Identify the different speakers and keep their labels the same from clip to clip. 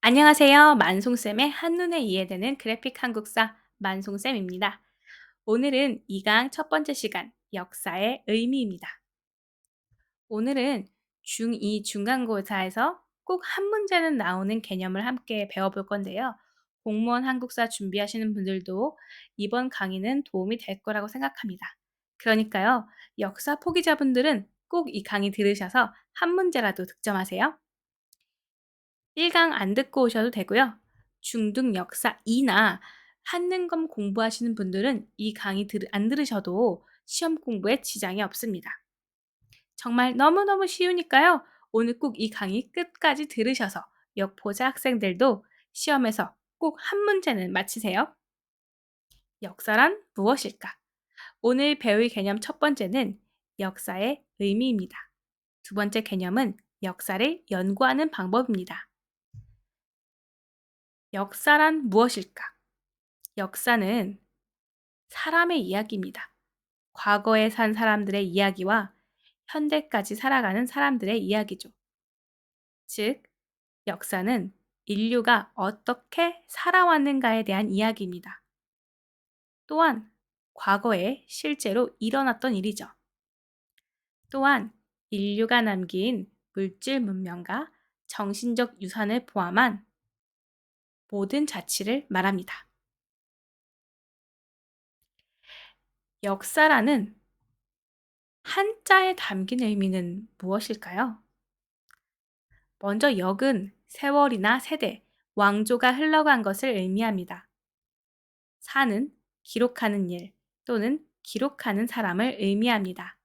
Speaker 1: 안녕하세요. 만송쌤의 한눈에 이해되는 그래픽 한국사 만송쌤입니다. 오늘은 2강 첫 번째 시간, 역사의 의미입니다. 오늘은 중2 중간고사에서 꼭 한 문제는 나오는 개념을 함께 배워볼 건데요. 공무원 한국사 준비하시는 분들도 이번 강의는 도움이 될 거라고 생각합니다. 그러니까요, 역사 포기자분들은 꼭 이 강의 들으셔서 한 문제라도 득점하세요. 1강 안 듣고 오셔도 되고요. 중등 역사 2나 한능검 공부하시는 분들은 이 강의 안 들으셔도 시험 공부에 지장이 없습니다. 정말 너무너무 쉬우니까요. 오늘 꼭 이 강의 끝까지 들으셔서 역포자 학생들도 시험에서 꼭 한 문제는 맞히세요. 역사란 무엇일까? 오늘 배울 개념 첫 번째는 역사의 의미입니다. 두 번째 개념은 역사를 연구하는 방법입니다. 역사란 무엇일까? 역사는 사람의 이야기입니다. 과거에 산 사람들의 이야기와 현대까지 살아가는 사람들의 이야기죠. 즉, 역사는 인류가 어떻게 살아왔는가에 대한 이야기입니다. 또한 과거에 실제로 일어났던 일이죠. 또한 인류가 남긴 물질 문명과 정신적 유산을 포함한 모든 자치를 말합니다. 역사라는 한자에 담긴 의미는 무엇일까요? 먼저 역은 세월이나 세대, 왕조가 흘러간 것을 의미합니다. 사는 기록하는 일 또는 기록하는 사람을 의미합니다.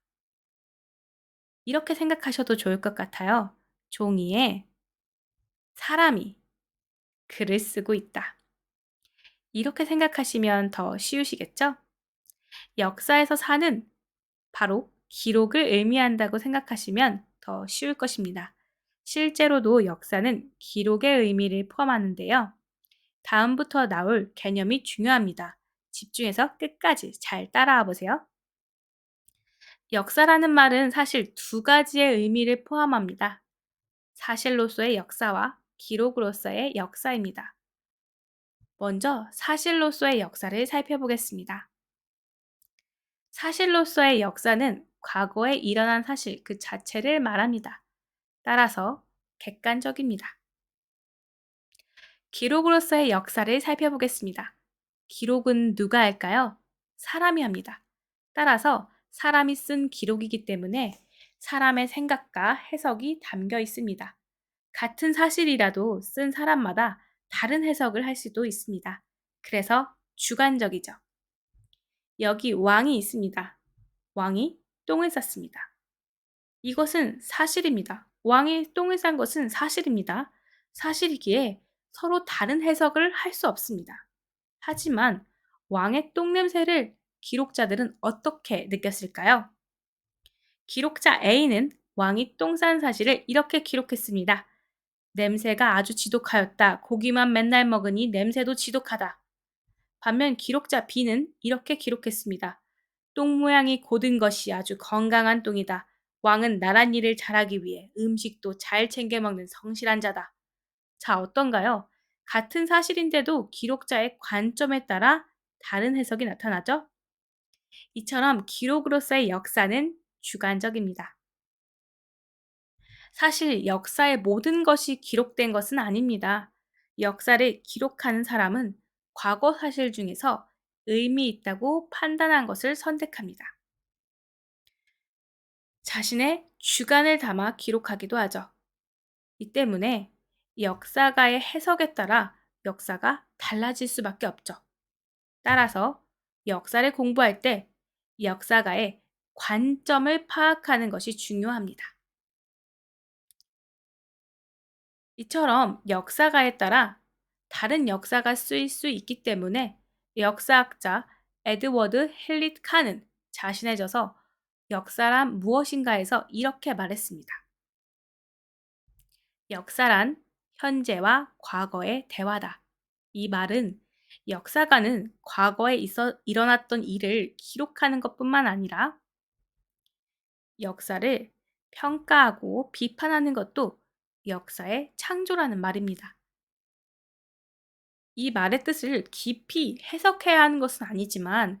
Speaker 1: 이렇게 생각하셔도 좋을 것 같아요. 종이에 사람이 글을 쓰고 있다. 이렇게 생각하시면 더 쉬우시겠죠? 역사에서 사는 바로 기록을 의미한다고 생각하시면 더 쉬울 것입니다. 실제로도 역사는 기록의 의미를 포함하는데요. 다음부터 나올 개념이 중요합니다. 집중해서 끝까지 잘 따라와 보세요. 역사라는 말은 사실 두 가지의 의미를 포함합니다. 사실로서의 역사와 기록으로서의 역사입니다. 먼저 사실로서의 역사를 살펴보겠습니다. 사실로서의 역사는 과거에 일어난 사실 그 자체를 말합니다. 따라서 객관적입니다. 기록으로서의 역사를 살펴보겠습니다. 기록은 누가 할까요? 사람이 합니다. 따라서 사람이 쓴 기록이기 때문에 사람의 생각과 해석이 담겨 있습니다. 같은 사실이라도 쓴 사람마다 다른 해석을 할 수도 있습니다. 그래서 주관적이죠. 여기 왕이 있습니다. 왕이 똥을 쌌습니다. 이것은 사실입니다. 왕이 똥을 싼 것은 사실입니다. 사실이기에 서로 다른 해석을 할 수 없습니다. 하지만 왕의 똥 냄새를 기록자들은 어떻게 느꼈을까요? 기록자 A는 왕이 똥 싼 사실을 이렇게 기록했습니다. 냄새가 아주 지독하였다. 고기만 맨날 먹으니 냄새도 지독하다. 반면 기록자 B는 이렇게 기록했습니다. 똥 모양이 고든 것이 아주 건강한 똥이다. 왕은 나란 일을 잘하기 위해 음식도 잘 챙겨 먹는 성실한 자다. 자, 어떤가요? 같은 사실인데도 기록자의 관점에 따라 다른 해석이 나타나죠? 이처럼 기록으로서의 역사는 주관적입니다. 사실 역사의 모든 것이 기록된 것은 아닙니다. 역사를 기록하는 사람은 과거 사실 중에서 의미 있다고 판단한 것을 선택합니다. 자신의 주관을 담아 기록하기도 하죠. 이 때문에 역사가의 해석에 따라 역사가 달라질 수밖에 없죠. 따라서 역사를 공부할 때 역사가의 관점을 파악하는 것이 중요합니다. 이처럼 역사가에 따라 다른 역사가 쓰일 수 있기 때문에 역사학자 에드워드 힐릿 칸은 자신에 져서 역사란 무엇인가에서 이렇게 말했습니다. 역사란 현재와 과거의 대화다. 이 말은 역사가는 과거에 일어났던 일을 기록하는 것뿐만 아니라 역사를 평가하고 비판하는 것도 역사의 창조라는 말입니다. 이 말의 뜻을 깊이 해석해야 하는 것은 아니지만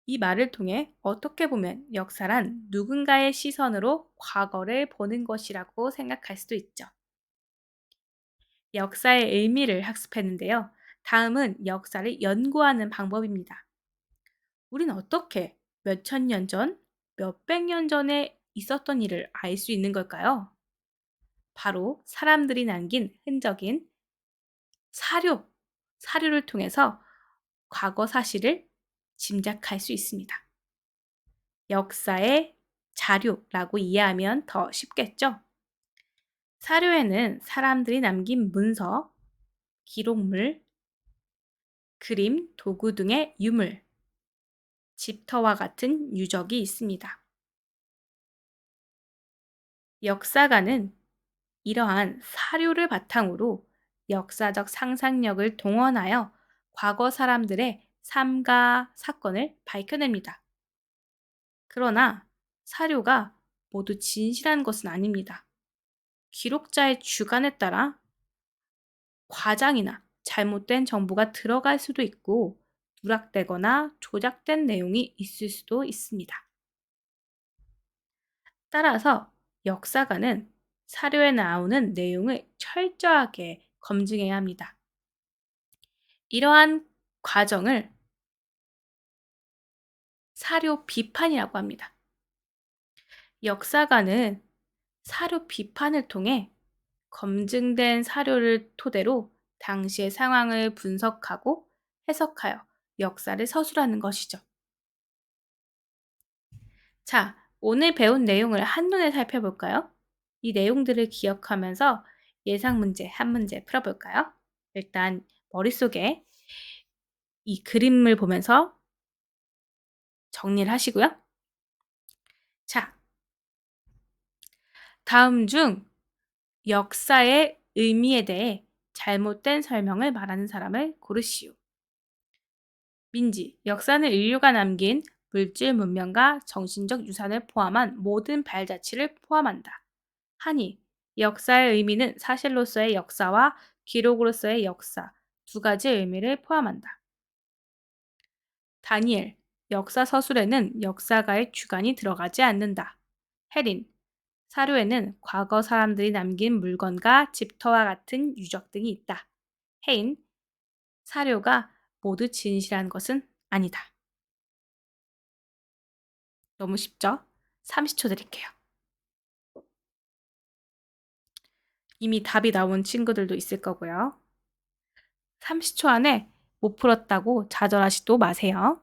Speaker 1: 이 말을 통해 어떻게 보면 역사란 누군가의 시선으로 과거를 보는 것이라고 생각할 수도 있죠. 역사의 의미를 학습했는데요. 다음은 역사를 연구하는 방법입니다. 우린 어떻게 몇천 년 전, 몇백 년 전에 있었던 일을 알 수 있는 걸까요? 바로 사람들이 남긴 흔적인 사료, 사료를 통해서 과거 사실을 짐작할 수 있습니다. 역사의 자료라고 이해하면 더 쉽겠죠? 사료에는 사람들이 남긴 문서, 기록물, 그림, 도구 등의 유물, 집터와 같은 유적이 있습니다. 역사가는 이러한 사료를 바탕으로 역사적 상상력을 동원하여 과거 사람들의 삶과 사건을 밝혀냅니다. 그러나 사료가 모두 진실한 것은 아닙니다. 기록자의 주관에 따라 과장이나 잘못된 정보가 들어갈 수도 있고 누락되거나 조작된 내용이 있을 수도 있습니다. 따라서 역사가는 사료에 나오는 내용을 철저하게 검증해야 합니다. 이러한 과정을 사료 비판이라고 합니다. 역사가는 사료 비판을 통해 검증된 사료를 토대로 당시의 상황을 분석하고 해석하여 역사를 서술하는 것이죠. 자, 오늘 배운 내용을 한눈에 살펴볼까요? 이 내용들을 기억하면서 예상 문제 한 문제 풀어볼까요? 일단 머릿속에 이 그림을 보면서 정리를 하시고요. 자, 다음 중 역사의 의미에 대해 잘못된 설명을 말하는 사람을 고르시오. 민지, 역사는 인류가 남긴 물질 문명과 정신적 유산을 포함한 모든 발자취를 포함한다. 한이, 역사의 의미는 사실로서의 역사와 기록으로서의 역사 두 가지 의미를 포함한다. 다니엘, 역사 서술에는 역사가의 주관이 들어가지 않는다. 해린, 사료에는 과거 사람들이 남긴 물건과 집터와 같은 유적 등이 있다. 해인, 사료가 모두 진실한 것은 아니다. 너무 쉽죠? 30초 드릴게요. 이미 답이 나온 친구들도 있을 거고요. 30초 안에 못 풀었다고 좌절하지도 마세요.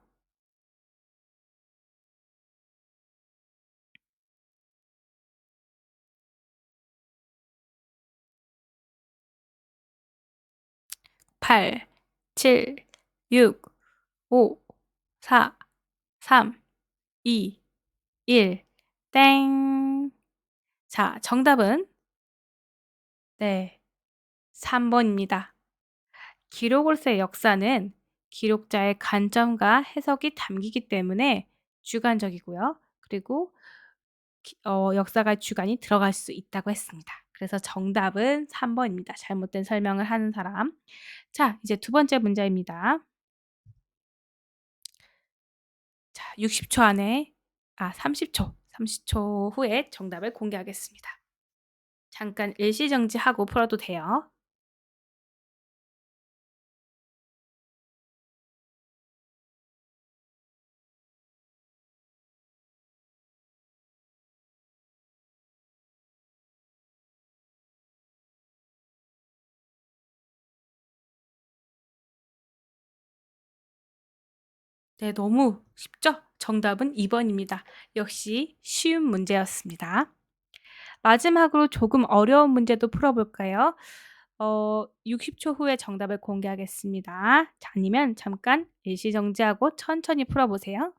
Speaker 1: 8, 7, 6, 5, 4, 3, 2, 1, 땡. 자, 정답은 네, 3번입니다. 기록으로서의 역사는 기록자의 관점과 해석이 담기기 때문에 주관적이고요. 그리고 역사가 주관이 들어갈 수 있다고 했습니다. 그래서 정답은 3번입니다. 잘못된 설명을 하는 사람. 자, 이제 두 번째 문제입니다. 자, 60초 안에 30초 후에 정답을 공개하겠습니다. 잠깐 일시정지하고 풀어도 돼요. 네, 너무 쉽죠? 정답은 2번입니다. 역시 쉬운 문제였습니다. 마지막으로 조금 어려운 문제도 풀어볼까요? 60초 후에 정답을 공개하겠습니다. 자, 아니면 잠깐 일시정지하고 천천히 풀어보세요.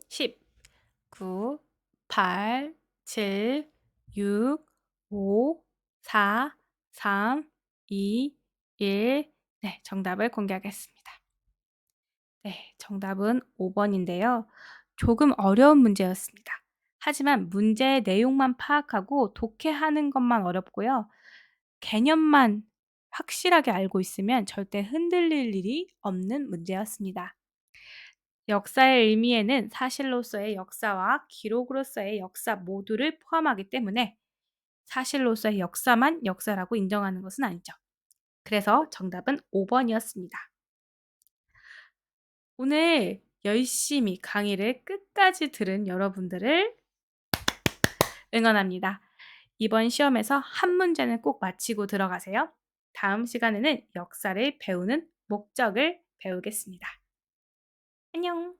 Speaker 1: 10, 9, 8, 7, 6, 5, 4, 3, 2, 1. 네, 정답을 공개하겠습니다. 네, 정답은 5번인데요. 조금 어려운 문제였습니다. 하지만 문제의 내용만 파악하고 독해하는 것만 어렵고요. 개념만 확실하게 알고 있으면 절대 흔들릴 일이 없는 문제였습니다. 역사의 의미에는 사실로서의 역사와 기록으로서의 역사 모두를 포함하기 때문에 사실로서의 역사만 역사라고 인정하는 것은 아니죠. 그래서 정답은 5번이었습니다. 오늘 열심히 강의를 끝까지 들은 여러분들을 응원합니다. 이번 시험에서 한 문제는 꼭 마치고 들어가세요. 다음 시간에는 역사를 배우는 목적을 배우겠습니다. 안녕!